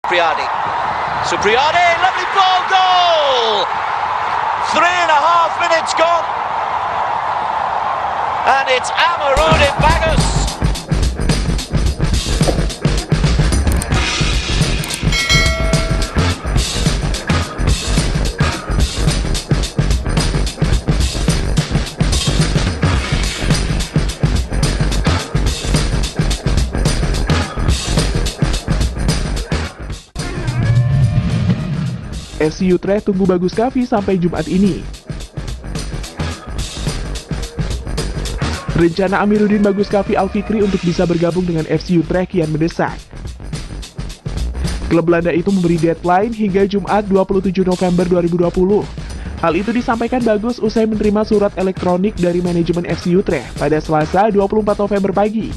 Supriyadi, lovely ball, goal! 3.5 minutes gone. And it's Amarudin Bagus. FC Utrecht tunggu Bagus Kavi sampai Jumat ini. Rencana Amiruddin Bagus Kavi Alfikri untuk bisa bergabung dengan FC Utrecht kian mendesak. Klub Belanda itu memberi deadline hingga Jumat 27 November 2020. Hal itu disampaikan Bagus usai menerima surat elektronik dari manajemen FC Utrecht pada Selasa 24 November pagi.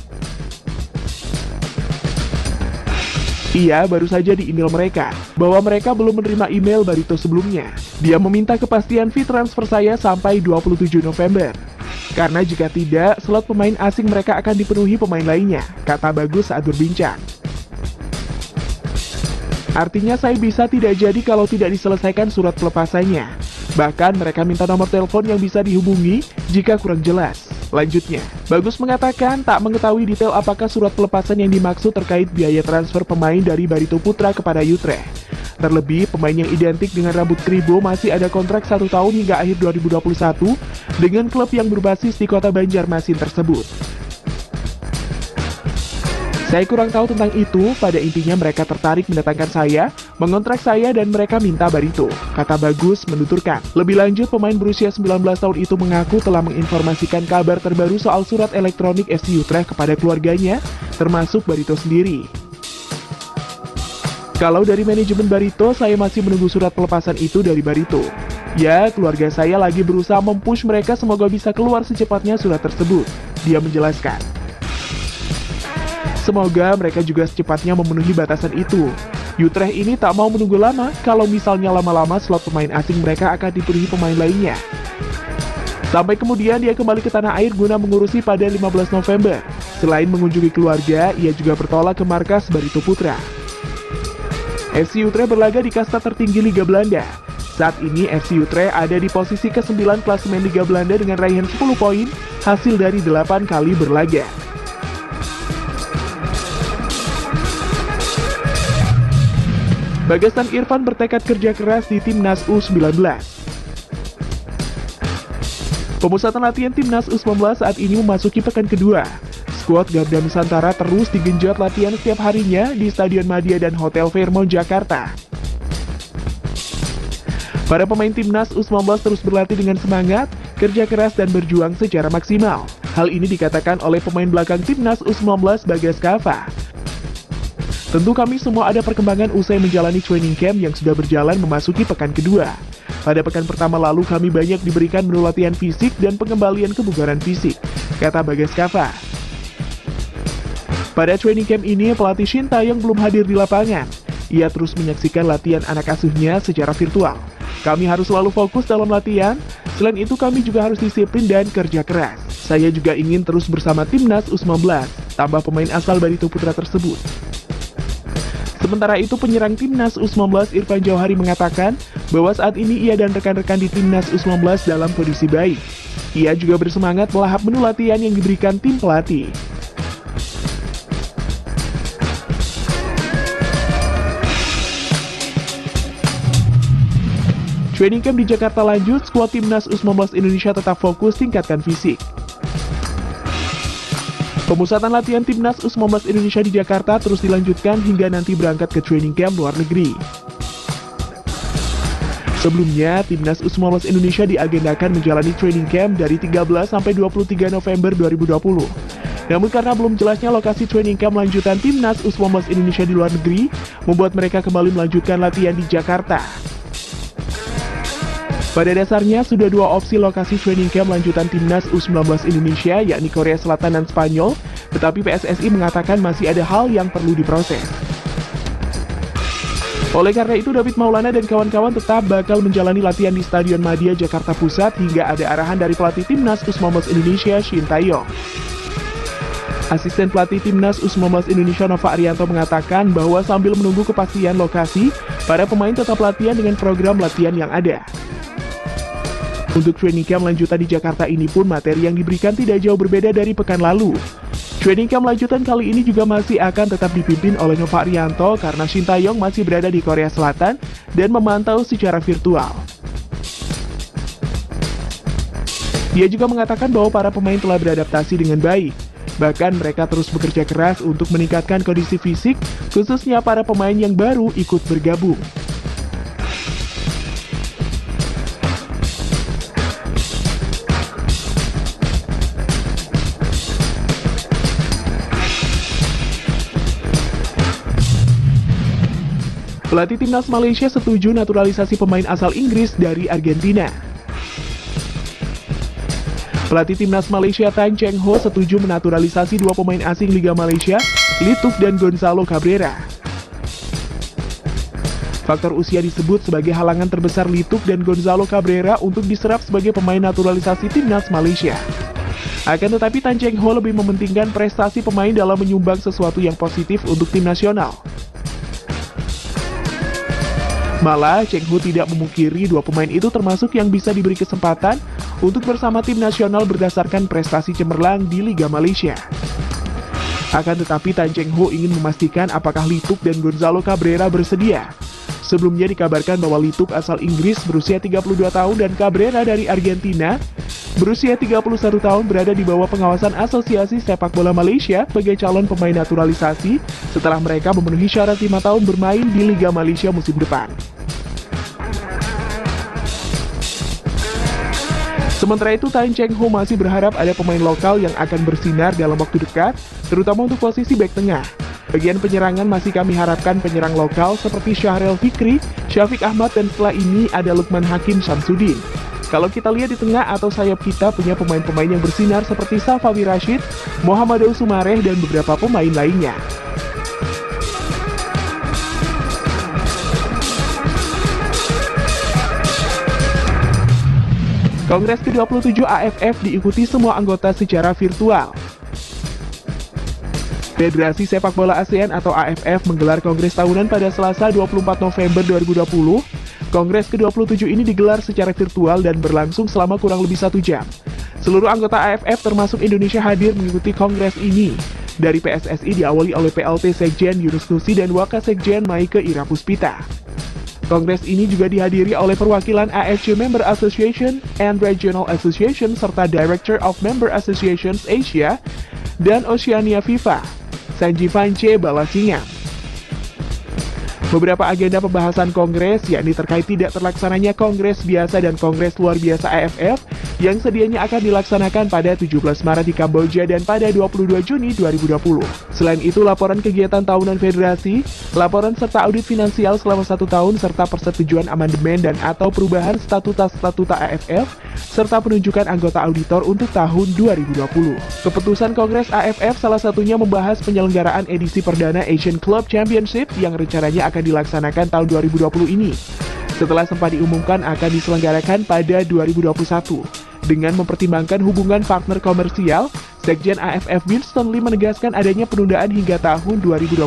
Ia baru saja di email mereka bahwa mereka belum menerima email Barito sebelumnya. Dia meminta kepastian fee transfer saya sampai 27 November. Karena jika tidak, slot pemain asing mereka akan dipenuhi pemain lainnya, kata Bagus saat berbincang. Artinya saya bisa tidak jadi kalau tidak diselesaikan surat pelepasannya. Bahkan mereka minta nomor telepon yang bisa dihubungi jika kurang jelas. Lanjutnya, Bagus mengatakan tak mengetahui detail apakah surat pelepasan yang dimaksud terkait biaya transfer pemain dari Barito Putra kepada Utrecht. Terlebih, pemain yang identik dengan rambut kribo masih ada kontrak 1 tahun hingga akhir 2021 dengan klub yang berbasis di kota Banjarmasin tersebut. Saya kurang tahu tentang itu, pada intinya mereka tertarik mendatangkan saya, mengontrak saya dan mereka minta Barito, kata Bagus menuturkan. Lebih lanjut, pemain berusia 19 tahun itu mengaku telah menginformasikan kabar terbaru soal surat elektronik FC Utrecht kepada keluarganya, termasuk Barito sendiri. Kalau dari manajemen Barito, saya masih menunggu surat pelepasan itu dari Barito. Ya, keluarga saya lagi berusaha mempush mereka semoga bisa keluar secepatnya surat tersebut, dia menjelaskan. Semoga mereka juga secepatnya memenuhi batasan itu. Utrecht ini tak mau menunggu lama, kalau misalnya lama-lama slot pemain asing mereka akan dipenuhi pemain lainnya. Sampai kemudian dia kembali ke tanah air guna mengurusi pada 15 November. Selain mengunjungi keluarga, ia juga bertolak ke markas Barito Putra. FC Utrecht berlaga di kasta tertinggi Liga Belanda. Saat ini FC Utrecht ada di posisi ke-9 klasemen Liga Belanda dengan raihan 10 poin, hasil dari 8 kali berlaga. Bagasan Irfan bertekad kerja keras di Timnas U19. Pemusatan latihan Timnas U19 saat ini memasuki pekan kedua. Skuad Garuda Nusantara terus digenjot latihan setiap harinya di Stadion Madia dan Hotel Fairmont, Jakarta. Para pemain Timnas U19 terus berlatih dengan semangat, kerja keras dan berjuang secara maksimal. Hal ini dikatakan oleh pemain belakang Timnas U19 Bagas Kava. Tentu kami semua ada perkembangan usai menjalani training camp yang sudah berjalan memasuki pekan kedua. Pada pekan pertama lalu kami banyak diberikan menu latihan fisik dan pengembalian kebugaran fisik, kata Bagas Kava. Pada training camp ini, pelatih Shin Taeyong belum hadir di lapangan. Ia terus menyaksikan latihan anak asuhnya secara virtual. Kami harus selalu fokus dalam latihan, selain itu kami juga harus disiplin dan kerja keras. Saya juga ingin terus bersama Timnas U19, tambah pemain asal Barito Putra tersebut. Sementara itu, penyerang Timnas U19 Irfan Jauhari mengatakan bahwa saat ini ia dan rekan-rekan di Timnas U19 dalam kondisi baik. Ia juga bersemangat melahap menu latihan yang diberikan tim pelatih. Training camp di Jakarta lanjut, skuad Timnas U19 Indonesia tetap fokus tingkatkan fisik. Pemusatan latihan Timnas U19 Indonesia di Jakarta terus dilanjutkan hingga nanti berangkat ke training camp luar negeri. Sebelumnya, Timnas U19 Indonesia diagendakan menjalani training camp dari 13 sampai 23 November 2020. Namun karena belum jelasnya lokasi training camp lanjutan Timnas U19 Indonesia di luar negeri, membuat mereka kembali melanjutkan latihan di Jakarta. Pada dasarnya, sudah dua opsi lokasi training camp lanjutan Timnas U19 Indonesia, yakni Korea Selatan dan Spanyol, tetapi PSSI mengatakan masih ada hal yang perlu diproses. Oleh karena itu, David Maulana dan kawan-kawan tetap bakal menjalani latihan di Stadion Madia, Jakarta Pusat, hingga ada arahan dari pelatih Timnas U19 Indonesia, Shin Taeyong. Asisten pelatih Timnas U19 Indonesia Nova Arianto mengatakan bahwa sambil menunggu kepastian lokasi, para pemain tetap latihan dengan program latihan yang ada. Untuk training camp lanjutan di Jakarta ini pun materi yang diberikan tidak jauh berbeda dari pekan lalu. Training camp lanjutan kali ini juga masih akan tetap dipimpin oleh Nova Arianto karena Shin Tae-yong masih berada di Korea Selatan dan memantau secara virtual. Dia juga mengatakan bahwa para pemain telah beradaptasi dengan baik. Bahkan mereka terus bekerja keras untuk meningkatkan kondisi fisik, khususnya para pemain yang baru ikut bergabung. Pelatih Timnas Malaysia setuju naturalisasi pemain asal Inggris dari Argentina. Pelatih Timnas Malaysia Tan Cheng Ho setuju menaturalisasi dua pemain asing Liga Malaysia, Lee Tuk dan Gonzalo Cabrera. Faktor usia disebut sebagai halangan terbesar Lee Tuk dan Gonzalo Cabrera untuk diserap sebagai pemain naturalisasi Timnas Malaysia. Akan tetapi Tan Cheng Ho lebih mementingkan prestasi pemain dalam menyumbang sesuatu yang positif untuk tim nasional. Malah, Cheng Ho tidak memungkiri dua pemain itu termasuk yang bisa diberi kesempatan untuk bersama tim nasional berdasarkan prestasi cemerlang di Liga Malaysia. Akan tetapi Tan Cheng Ho ingin memastikan apakah Lee Tuk dan Gonzalo Cabrera bersedia. Sebelumnya dikabarkan bahwa Lee Tuk asal Inggris berusia 32 tahun dan Cabrera dari Argentina berusia 31 tahun berada di bawah pengawasan Asosiasi Sepak Bola Malaysia sebagai calon pemain naturalisasi setelah mereka memenuhi syarat 5 tahun bermain di Liga Malaysia musim depan. Sementara itu, Tan Cheng Ho masih berharap ada pemain lokal yang akan bersinar dalam waktu dekat, terutama untuk posisi bek tengah. Bagian penyerangan masih kami harapkan penyerang lokal seperti Syahril Fikri, Syafiq Ahmad, dan setelah ini ada Lukman Hakim Syamsuddin. Kalau kita lihat di tengah atau sayap kita punya pemain-pemain yang bersinar seperti Safawi Rashid, Mohammadou Soumaré, dan beberapa pemain lainnya. Kongres ke-27 AFF diikuti semua anggota secara virtual. Federasi Sepak Bola ASEAN atau AFF menggelar kongres tahunan pada Selasa 24 November 2020. Kongres ke-27 ini digelar secara virtual dan berlangsung selama kurang lebih 1 jam. Seluruh anggota AFF termasuk Indonesia hadir mengikuti kongres ini. Dari PSSI diawali oleh PLT Sekjen Yunus Nusi dan Wakasekjen Maike Ira Puspita. Kongres ini juga dihadiri oleh perwakilan AFC Member Association and Regional Association serta Director of Member Associations Asia dan Oceania FIFA, Sanji Vance Balasinga. Beberapa agenda pembahasan kongres yakni terkait tidak terlaksananya kongres biasa dan kongres luar biasa AFF yang sedianya akan dilaksanakan pada 17 Maret di Kamboja dan pada 22 Juni 2020. Selain itu, laporan kegiatan tahunan federasi, laporan serta audit finansial selama 1 tahun serta persetujuan amandemen dan atau perubahan statuta AFF serta penunjukan anggota auditor untuk tahun 2020. Keputusan Kongres AFF salah satunya membahas penyelenggaraan edisi perdana Asian Club Championship yang rencananya akan dilaksanakan tahun 2020 ini. Setelah sempat diumumkan akan diselenggarakan pada 2021. Dengan mempertimbangkan hubungan partner komersial, Sekjen AFF Winston Lee menegaskan adanya penundaan hingga tahun 2021.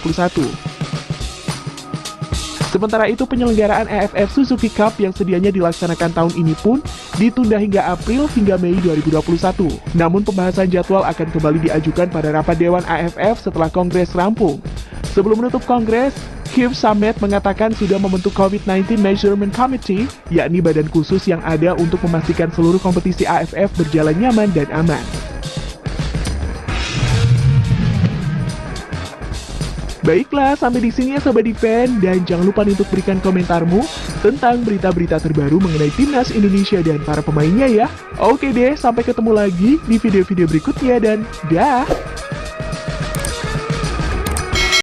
Sementara itu, penyelenggaraan AFF Suzuki Cup yang sedianya dilaksanakan tahun ini pun ditunda hingga April hingga Mei 2021. Namun pembahasan jadwal akan kembali diajukan pada rapat Dewan AFF setelah Kongres rampung. Sebelum menutup Kongres, Keith Samet mengatakan sudah membentuk COVID-19 Measurement Committee, yakni badan khusus yang ada untuk memastikan seluruh kompetisi AFF berjalan nyaman dan aman. Baiklah, sampai di sini ya Sobat Diven, dan jangan lupa untuk berikan komentarmu tentang berita-berita terbaru mengenai Timnas Indonesia dan para pemainnya ya. Oke deh, sampai ketemu lagi di video-video berikutnya dan dah!